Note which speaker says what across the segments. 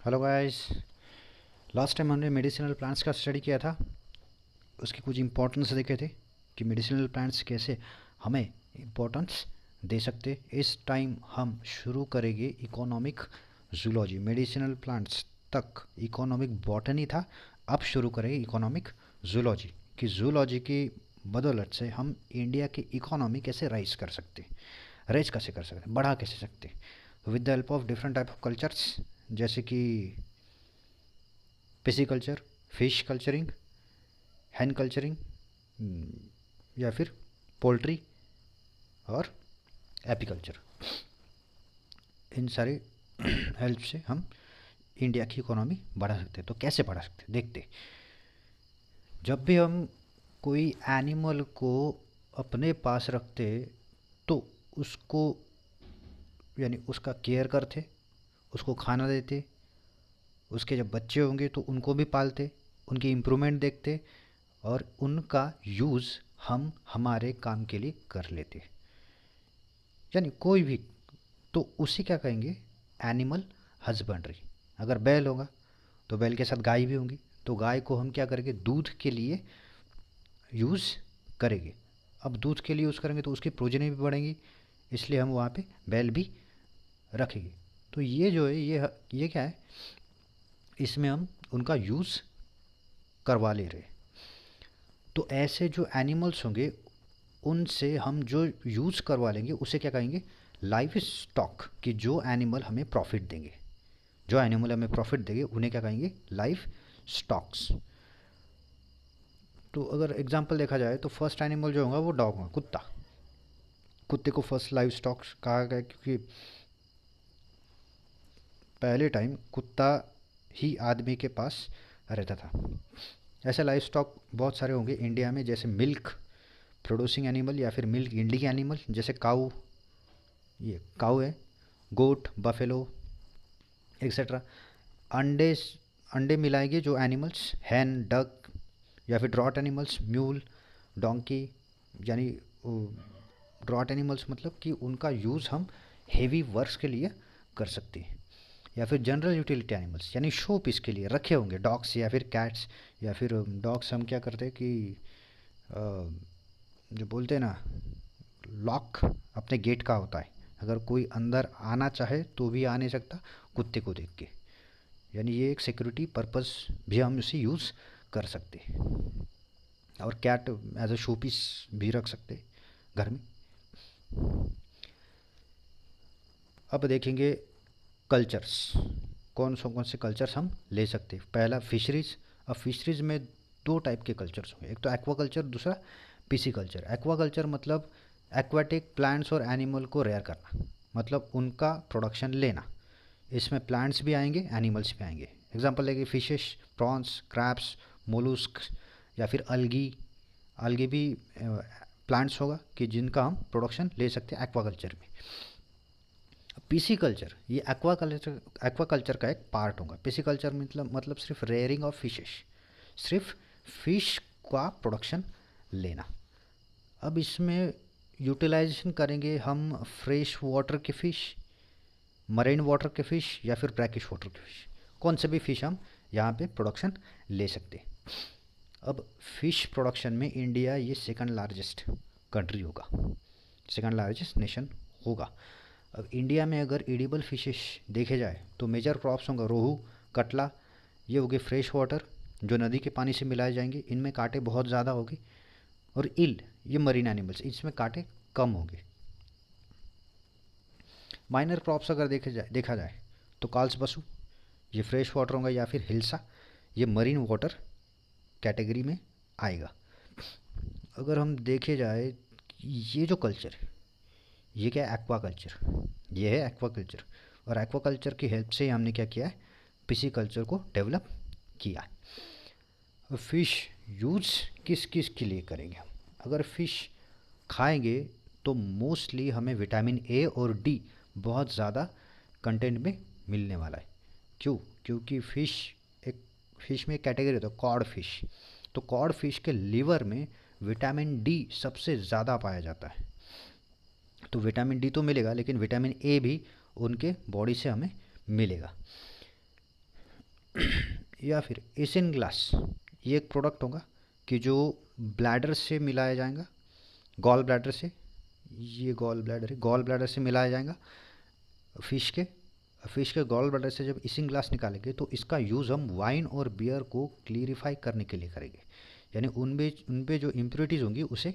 Speaker 1: Hello guys. Last time हमने medicinal plants का study किया था। उसकी कुछ इंपॉर्टेंस देखे थे कि मेडिसिनल प्लांट्स कैसे हमें इम्पोर्टेंस दे सकते। इस टाइम हम शुरू करेंगे इकोनॉमिक जूलॉजी। मेडिसिनल प्लांट्स तक इकोनॉमिक बॉटनी था, अब शुरू करेंगे इकोनॉमिक जूलॉजी। कि जूलॉजी की बदौलत से हम इंडिया की इकोनॉमी कैसे राइज कर सकते, राइज कैसे कर सकते, बढ़ा कैसे सकते, with the help of different type of cultures, जैसे कि पिसिकल्चर, फिश कल्चरिंग, हैन कल्चरिंग, या फिर पोल्ट्री और एपीकल्चर। इन सारे हेल्प से हम इंडिया की इकोनॉमी बढ़ा सकते हैं। तो कैसे बढ़ा सकते हैं देखते। जब भी हम कोई एनिमल को अपने पास रखते तो उसको यानी उसका केयर करते, उसको खाना देते, उसके जब बच्चे होंगे तो उनको भी पालते, उनकी इम्प्रूवमेंट देखते और उनका यूज़ हम हमारे काम के लिए कर लेते। यानी कोई भी, तो उसी क्या कहेंगे, एनिमल हस्बेंड्री। अगर बैल होगा तो बैल के साथ गाय भी होंगी, तो गाय को हम क्या करेंगे, दूध के लिए यूज़ करेंगे। अब दूध के लिए यूज़ करेंगे तो उसकी प्रोजनी भी बढ़ेंगी, इसलिए हम वहाँ पे बैल भी रखेंगे। तो ये जो है ये क्या है, इसमें हम उनका यूज़ करवा ले रहे। तो ऐसे जो एनिमल्स होंगे उनसे हम जो यूज़ करवा लेंगे उसे क्या कहेंगे, लाइफ स्टॉक। कि जो एनिमल हमें प्रॉफिट देंगे, जो एनिमल हमें प्रॉफिट देंगे उन्हें क्या कहेंगे, लाइफ स्टॉक्स। तो अगर एग्जांपल देखा जाए तो फर्स्ट एनिमल जो होगा वो डॉग होगा, कुत्ता। कुत्ते को फर्स्ट लाइफ स्टॉक्स कहा गया क्योंकि पहले टाइम कुत्ता ही आदमी के पास रहता था। ऐसे लाइफ स्टॉक बहुत सारे होंगे इंडिया में, जैसे मिल्क प्रोड्यूसिंग एनिमल या फिर मिल्क इंडिंग एनिमल, जैसे काऊ, ये काऊ है, गोट, बफेलो एक्सेट्रा। अंडे अंडे मिलाएंगे जो एनिमल्स, हैन, डक या फिर ड्रॉट एनिमल्स, म्यूल, डोंकी। यानी ड्रॉट एनिमल्स मतलब कि उनका यूज़ हम हेवी वर्क्स के लिए कर सकते हैं। या फिर जनरल यूटिलिटी एनिमल्स यानी शो पीस के लिए रखे होंगे, डॉग्स या फिर कैट्स। या फिर डॉग्स हम क्या करते हैं कि जो बोलते हैं ना, लॉक अपने गेट का होता है, अगर कोई अंदर आना चाहे तो भी आ नहीं सकता कुत्ते को देख के। यानी ये एक सिक्योरिटी पर्पस भी हम इसे यूज़ कर सकते हैं। और cat as a showpiece भी रख सकते घर में। अब देखेंगे कल्चर्स, कौन से कल्चर्स हम ले सकते हैं। पहला फिशरीज। अब फिशरीज में दो टाइप के कल्चर्स होंगे, एक तो एक्वाकल्चर, दूसरा पिसिकल्चर। एक्वाकल्चर मतलब एक्वाटिक प्लांट्स और एनिमल को रेयर करना, मतलब उनका प्रोडक्शन लेना। इसमें प्लांट्स भी आएंगे, एनिमल्स भी आएंगे। एग्जांपल लेंगे फिशेस, प्रॉन्स, क्रैब्स, मोलुस्क या फिर अलगी। अलगी भी प्लांट्स होगा कि जिनका हम प्रोडक्शन ले सकते हैं एक्वाकल्चर में। पिसिकल्चर ये एक्वाकल्चर का एक पार्ट होगा। पिसिकल्चर मतलब सिर्फ रेयरिंग ऑफ फिशेस, सिर्फ फिश का प्रोडक्शन लेना। अब इसमें यूटिलाइजेशन करेंगे हम फ्रेश वाटर के फ़िश, मरीन वाटर के फ़िश या फिर ब्रैकिश वाटर के फ़िश। कौन से भी फ़िश हम यहाँ पे प्रोडक्शन ले सकते हैं। अब फ़िश प्रोडक्शन में इंडिया ये सेकंड लार्जेस्ट कंट्री होगा, सेकंड लार्जेस्ट नेशन होगा। अब इंडिया में अगर एडिबल फिशेस देखे जाए तो मेजर क्रॉप्स होंगे रोहू, कटला। ये हो गए फ्रेश वाटर जो नदी के पानी से मिलाए जाएंगे, इनमें कांटे बहुत ज़्यादा होंगे। और इल, ये मरीन एनिमल्स, इसमें कांटे कम होंगे। माइनर क्रॉप्स अगर देखा जाए तो काल्स बसु, ये फ्रेश वाटर होगा, या फिर हिल्सा, ये मरीन वाटर कैटेगरी में आएगा। अगर हम देखे जाए ये जो कल्चर है ये क्या है, एक्वाकल्चर। ये है एक्वाकल्चर। और एक्वाकल्चर की हेल्प से हमने क्या किया है, पिसी कल्चर को डेवलप किया है। फ़िश यूज़ किस किस के लिए करेंगे हम, अगर फ़िश खाएंगे तो मोस्टली हमें विटामिन ए और डी बहुत ज़्यादा कंटेंट में मिलने वाला है। क्यों, क्योंकि फ़िश एक, फ़िश में एक कैटेगरी होता है कॉड फिश। तो कॉड फिश के लीवर में विटामिन डी सबसे ज़्यादा पाया जाता है। तो विटामिन डी तो मिलेगा, लेकिन विटामिन ए भी उनके बॉडी से हमें मिलेगा। या फिर एशियन ग्लास, ये एक प्रोडक्ट होगा कि जो ब्लैडर से मिलाया जाएगा, गॉल ब्लैडर से, ये गॉल ब्लैडर है, गॉल ब्लैडर से मिलाया जाएगा फिश के गॉल ब्लैडर से जब एशियन ग्लास निकालेंगे तो इसका यूज़ हम वाइन और बियर को क्लियरिफाई करने के लिए करेंगे। यानी उनपे जो इम्प्योरिटीज़ होंगी उसे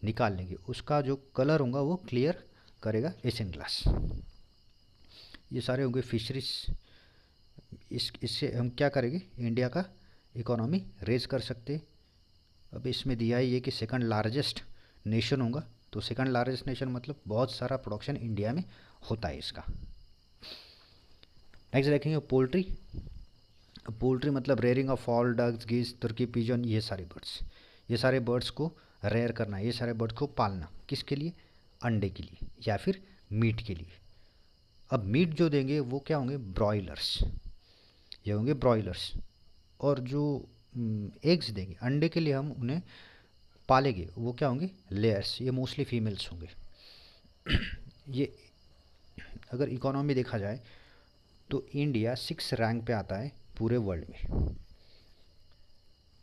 Speaker 1: निकाल लेंगे, उसका जो कलर होगा वो क्लियर करेगा एशियन ग्लास। ये सारे होंगे फिशरीज। इससे हम क्या करेंगे, इंडिया का इकोनॉमी रेज कर सकते। अब इसमें दिया है ये कि सेकंड लार्जेस्ट नेशन होगा, तो सेकंड लार्जेस्ट नेशन मतलब बहुत सारा प्रोडक्शन इंडिया में होता है इसका। नेक्स्ट देखेंगे पोल्ट्री। पोल्ट्री मतलब rearing of fowl, ducks, geese, turkey pigeon, ये सारे बर्ड्स को रेयर करना, ये सारे बर्ड्स को पालना, किसके लिए, अंडे के लिए या फिर मीट के लिए। अब मीट जो देंगे वो क्या होंगे, ब्रॉयलर्स, ये होंगे ब्रॉयलर्स। और जो एग्स देंगे, अंडे के लिए हम उन्हें पालेंगे, वो क्या होंगे, लेयर्स, ये मोस्टली फीमेल्स होंगे। ये अगर इकोनॉमी देखा जाए तो इंडिया 6 रैंक पे आता है पूरे वर्ल्ड में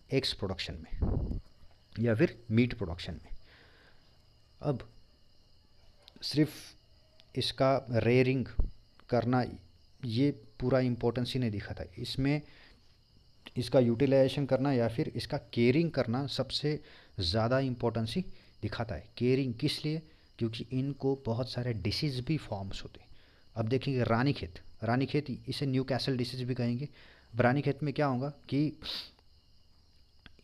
Speaker 1: एग्स प्रोडक्शन में या फिर मीट प्रोडक्शन में। अब सिर्फ इसका रेयरिंग करना ये पूरा इम्पोर्टेंस ही नहीं दिखा था इसमें, इसका यूटिलाइजेशन करना या फिर इसका केयरिंग करना सबसे ज़्यादा इम्पोर्टेंस ही दिखाता है। केयरिंग किस लिए, क्योंकि इनको बहुत सारे डिसीज़ भी फॉर्म्स होते हैं। अब देखेंगे रानीखेत, इसे न्यू कैसल डिसीज़ भी कहेंगे। रानीखेत में क्या होगा कि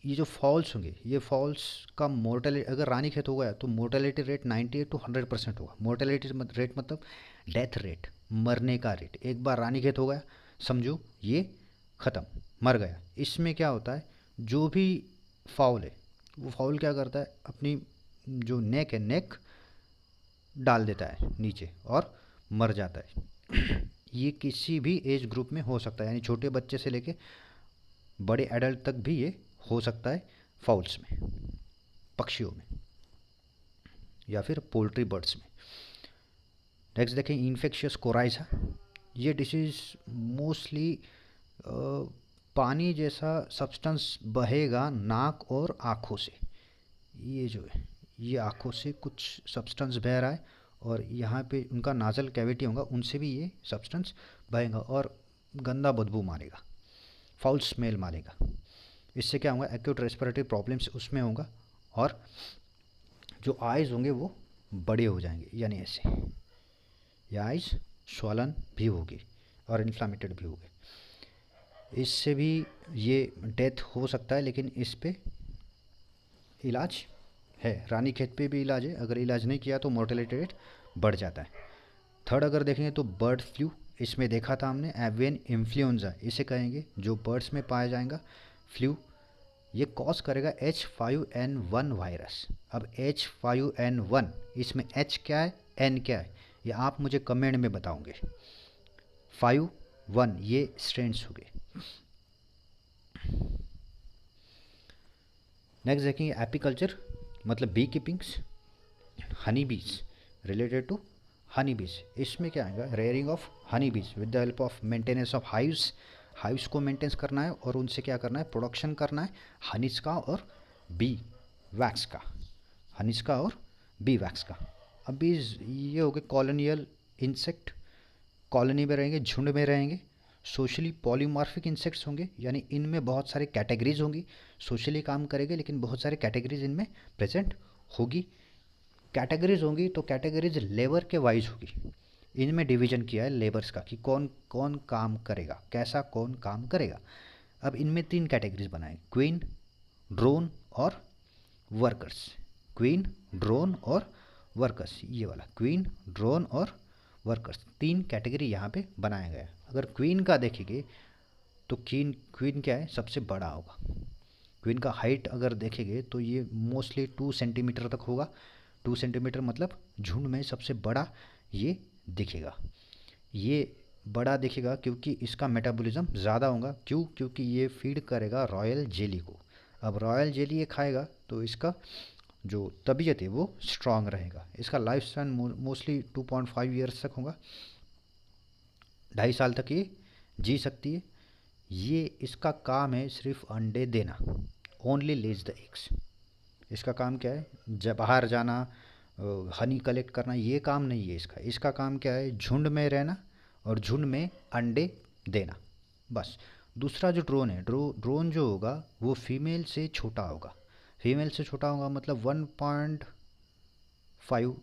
Speaker 1: ये जो फॉल्स होंगे, ये फॉल्स का मोर्टेलिटी, अगर रानीखेत हो गया तो मोर्टेलिटी रेट 98 to 100% होगा। मोर्टेलिटी रेट मतलब डेथ रेट, मरने का रेट। एक बार रानीखेत हो गया समझो ये ख़त्म, मर गया। इसमें क्या होता है, जो भी फाउल है वो फाउल क्या करता है, अपनी जो नेक है, नेक डाल देता है नीचे और मर जाता है। ये किसी भी एज ग्रुप में हो सकता है, यानी छोटे बच्चे से लेके बड़े एडल्ट तक भी ये हो सकता है फाउल्स में, पक्षियों में या फिर पोल्ट्री बर्ड्स में। नेक्स्ट देखें इन्फेक्शियस कोराइजा। ये डिसीज़ मोस्टली पानी जैसा सब्सटेंस बहेगा नाक और आँखों से। ये जो है, ये आँखों से कुछ सब्सटेंस बह रहा है और यहाँ पे उनका नाजल कैविटी होगा, उनसे भी ये सब्सटेंस बहेगा और गंदा बदबू मारेगा, फाउल स्मेल मारेगा। इससे क्या होगा, एक्यूट रेस्पिरेटरी प्रॉब्लम्स उसमें होगा और जो आइज़ होंगे वो बड़े हो जाएंगे, यानी ऐसे, या आइज़ स्वलन भी होगी और इन्फ्लामेटेड भी होगी। इससे भी ये डेथ हो सकता है, लेकिन इस पे इलाज है। रानीखेत पे भी इलाज है, अगर इलाज नहीं किया तो मोर्टेलिटी रेट बढ़ जाता है। थर्ड अगर देखेंगे तो बर्ड फ्लू, इसमें देखा था हमने एवियन इन्फ्लुएंजा, इसे कहेंगे, जो बर्ड्स में पाया जाएगा फ्लू। ये कॉज करेगा H5N1 वायरस। अब H5N1, इसमें H क्या है, N क्या है, ये आप मुझे कमेंट में बताओगे। 5-1 ये स्ट्रेंड्स हो गए। नेक्स्ट देखेंगे एपीकल्चर, मतलब बी कीपिंग्स, हनी बीज, रिलेटेड टू हनी बीज। इसमें क्या आएगा, रेयरिंग ऑफ हनी बीज with the help of maintenance of hives को मेंटेन करना है और उनसे क्या करना है, प्रोडक्शन करना है हनीज का और बी वैक्स का, हनीज का और बी वैक्स का। अब बीज ये हो गए कॉलोनियल इंसेक्ट, कॉलोनी में रहेंगे, झुंड में रहेंगे। सोशली पॉलीमॉर्फिक इंसेक्ट्स होंगे, यानी इनमें बहुत सारे कैटेगरीज होंगी, सोशली काम करेंगे लेकिन बहुत सारे कैटेगरीज इनमें प्रेजेंट होगी। कैटेगरीज होंगी तो कैटेगरीज लेबर के वाइज होगी, इनमें डिवीजन किया है लेबर्स का कि कौन कौन काम करेगा, कैसा कौन काम करेगा। अब इनमें 3 कैटेगरीज बनाए, क्वीन, ड्रोन और वर्कर्स। क्वीन, ड्रोन और वर्कर्स, ये वाला क्वीन, ड्रोन और वर्कर्स, 3 कैटेगरी यहाँ पे बनाया गया है। अगर क्वीन का देखेंगे तो क्वीन क्या है, सबसे बड़ा होगा। क्वीन का हाइट अगर देखेंगे तो ये मोस्टली 2 सेंटीमीटर तक होगा। 2 सेंटीमीटर मतलब झुंड में सबसे बड़ा ये दिखेगा। ये बड़ा दिखेगा क्योंकि इसका मेटाबॉलिज्म ज़्यादा होगा। क्यों, क्योंकि ये फीड करेगा रॉयल जेली को। अब रॉयल जेली ये खाएगा तो इसका जो तबीयत है वो स्ट्रांग रहेगा। इसका लाइफ स्पैन मोस्टली 2.5 ईयर्स तक होगा, 2.5 साल तक ये जी सकती है। ये इसका काम है सिर्फ अंडे देना, ओनली लेज द एग्स। इसका काम क्या है, जब बाहर जाना, हनी कलेक्ट करना, ये काम नहीं है इसका। इसका काम क्या है, झुंड में रहना और झुंड में अंडे देना, बस। दूसरा जो ड्रोन है, ड्रोन जो होगा वो फीमेल से छोटा होगा। फीमेल से छोटा होगा मतलब 1.5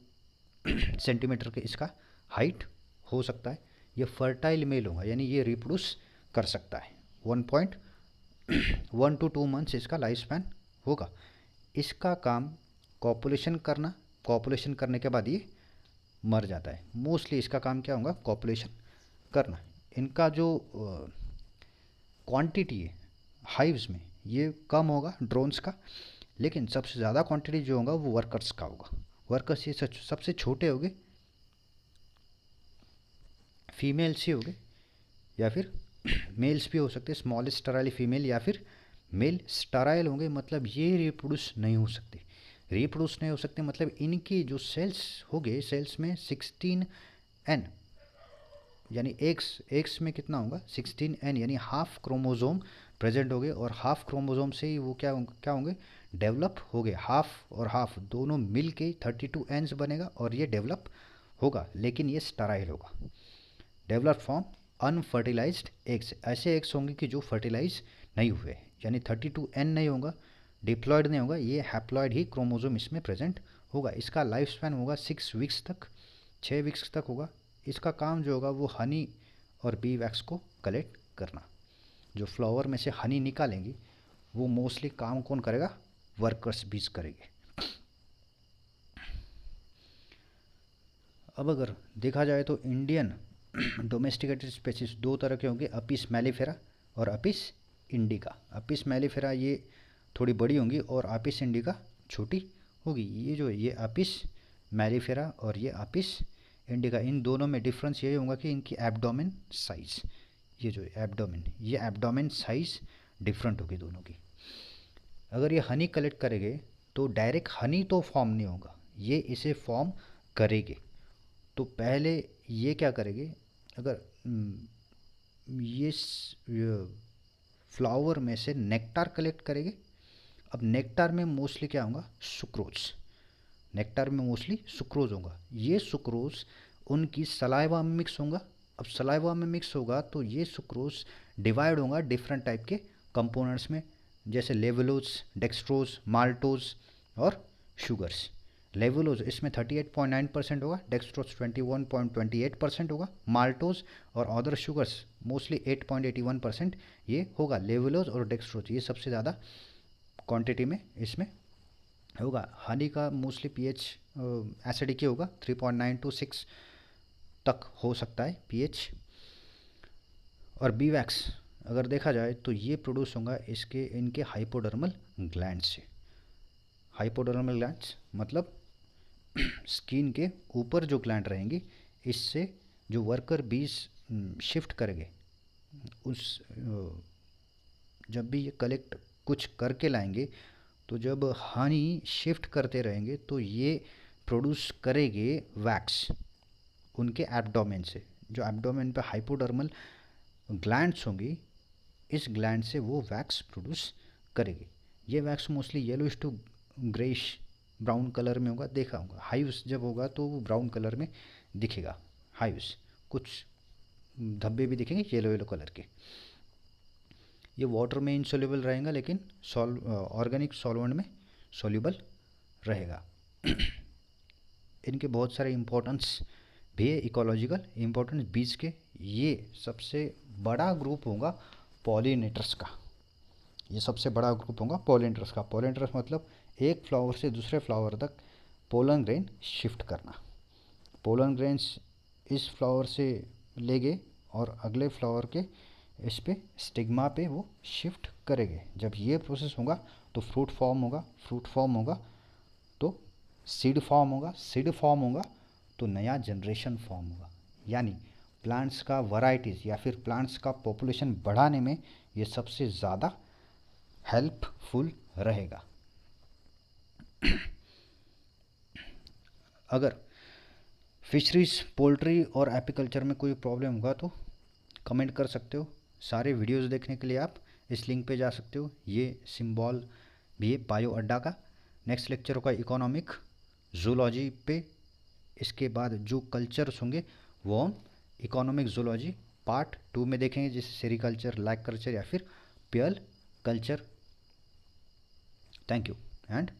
Speaker 1: सेंटीमीटर के इसका हाइट हो सकता है। ये फर्टाइल मेल होगा, यानी ये रिप्रोड्यूस कर सकता है। 1.1 to 2 मंथ्स इसका लाइफ स्पैन होगा। इसका काम कॉपुलेशन करना, कॉपुलेशन करने के बाद ये मर जाता है। मोस्टली इसका काम क्या होगा, कॉपुलेशन करना। इनका जो क्वांटिटी है हाइव्स में ये कम होगा ड्रोन्स का, लेकिन सबसे ज़्यादा क्वांटिटी जो होगा वो वर्कर्स का होगा। वर्कर्स ये सबसे छोटे होंगे, फीमेल्स ही होंगे, या फिर मेल्स भी हो सकते हैं, स्मॉलेस्ट स्टराइल फीमेल या फिर मेल स्टराइल होंगे, मतलब ये रिप्रोड्यूस नहीं हो सकते। रिप्रोड्यूस नहीं हो सकते मतलब इनकी जो सेल्स होंगे, सेल्स में 16N यानी एक्स में कितना होगा, 16N यानी हाफ क्रोमोजोम प्रेजेंट होंगे, और हाफ क्रोमोजोम से ही वो क्या होंगे, डेवलप हो गए। हाफ और हाफ दोनों मिल के 32 एन्स बनेगा और ये डेवलप होगा, लेकिन ये स्टराइल होगा। डेवलप फ्रॉम अनफर्टिलाइज्ड एग्स, ऐसे एग्स होंगे कि जो फर्टिलाइज नहीं हुए, यानी 32N नहीं होगा, डिप्लॉयड नहीं होगा, ये हैप्लॉयड ही क्रोमोजोम इसमें प्रेजेंट होगा। इसका लाइफ स्पैन होगा 6 वीक्स तक, 6 वीक्स तक होगा। इसका काम जो होगा वो हनी और बी वैक्स को कलेक्ट करना। जो फ्लावर में से हनी निकालेंगी वो मोस्टली काम कौन करेगा, वर्कर्स बीज करेंगे। अब अगर देखा जाए तो इंडियन डोमेस्टिकेटेड स्पेसीज दो तरह के होंगे, अपिस मैलिफेरा और अपिस इंडिका। अपिस मैलिफेरा ये थोड़ी बड़ी होंगी और अपिस इंडिका छोटी होगी। ये जो ये अपिस मैलिफेरा और ये अपिस इंडिका, इन दोनों में डिफरेंस ये होगा कि इनकी एब्डोमेन साइज़, ये जो एब्डोमेन साइज़ डिफरेंट होगी दोनों की। अगर ये हनी कलेक्ट करेंगे तो डायरेक्ट हनी तो फॉर्म नहीं होगा, ये इसे फॉर्म करेंगे। तो पहले ये क्या करेंगे, अगर ये फ्लावर में से नेक्टार कलेक्ट करेंगे। अब नेक्टार में मोस्टली क्या होगा, सुक्रोज। नेक्टार में मोस्टली सुक्रोज होगा। ये सुक्रोज उनकी सलाइवा में मिक्स होगा। अब सलाइवा में मिक्स होगा तो ये सुक्रोज डिवाइड होगा डिफरेंट टाइप के कंपोनेंट्स में, जैसे लेवलोज, डेक्सट्रोज, माल्टोज और शुगर्स। लेवलोज इसमें 38.9% होगा, डेक्सट्रोज 21.28% होगा, माल्टोज और अदर शुगर्स मोस्टली 8.81% ये होगा। लेवलोज और डेक्सट्रोज ये सबसे ज़्यादा क्वांटिटी में इसमें होगा। हनी का मोस्टली पीएच एसिडिक होगा, 3.9 to 6 तक हो सकता है पीएच। और बी वैक्स अगर देखा जाए तो ये प्रोड्यूस होगा इनके हाइपोडर्मल ग्लैंड से। हाइपोडर्मल ग्लैंड्स मतलब स्किन के ऊपर जो ग्लैंड रहेंगी, इससे जो वर्कर बीज शिफ्ट करेंगे, उस जब भी ये कलेक्ट कुछ करके लाएंगे तो जब हनी शिफ्ट करते रहेंगे तो ये प्रोड्यूस करेंगे वैक्स उनके एब्डोमेन से। जो एब्डोमेन पे हाइपोडर्मल ग्लैंड्स होंगी, इस ग्लैंड से वो वैक्स प्रोड्यूस करेगी। ये wax mostly yellowish to greyish brown colour में होगा, देखा होगा। हाइव्स जब होगा तो वो ब्राउन कलर में दिखेगा। हाइव्स कुछ धब्बे भी दिखेंगे येलो येलो कलर के। ये वाटर में इनसोल्यूबल रहेगा, लेकिन ऑर्गेनिक सॉल्वेंट में सोल्यूबल रहेगा। इनके बहुत सारे इंपॉर्टेंस भी है, इकोलॉजिकल इंपॉर्टेंस बीज के। ये सबसे बड़ा ग्रुप होगा पॉलिनेटर्स का। ये सबसे बड़ा ग्रुप होगा पॉलिनेटर्स का। पॉलिनेटर्स मतलब एक फ्लावर से दूसरे फ्लावर तक पोलन ग्रेन शिफ्ट करना। पोलन ग्रेन्स इस फ्लावर से ले गए और अगले फ्लावर के इस पे स्टिग्मा पे वो शिफ्ट करेंगे। जब ये प्रोसेस होगा तो फ्रूट फॉर्म होगा, फ्रूट फॉर्म होगा तो सीड फॉर्म होगा, सीड फॉर्म होगा तो नया जनरेशन फॉर्म होगा। यानी प्लांट्स का वैरायटीज़ या फिर प्लांट्स का पॉपुलेशन बढ़ाने में ये सबसे ज़्यादा हेल्पफुल रहेगा। अगर फिशरीज, पोल्ट्री और एपीकल्चर में कोई प्रॉब्लम होगा तो कमेंट कर सकते हो। सारे वीडियोस देखने के लिए आप इस लिंक पे जा सकते हो। ये सिंबल भी है बायो अड्डा का। नेक्स्ट लेक्चर होगा इकोनॉमिक जूलॉजी पे। इसके बाद जो कल्चर्स होंगे वो हम इकोनॉमिक जूलॉजी पार्ट 2 में देखेंगे, जैसे सेरिकल्चर, लैक कल्चर या फिर पेयल कल्चर। Thank you and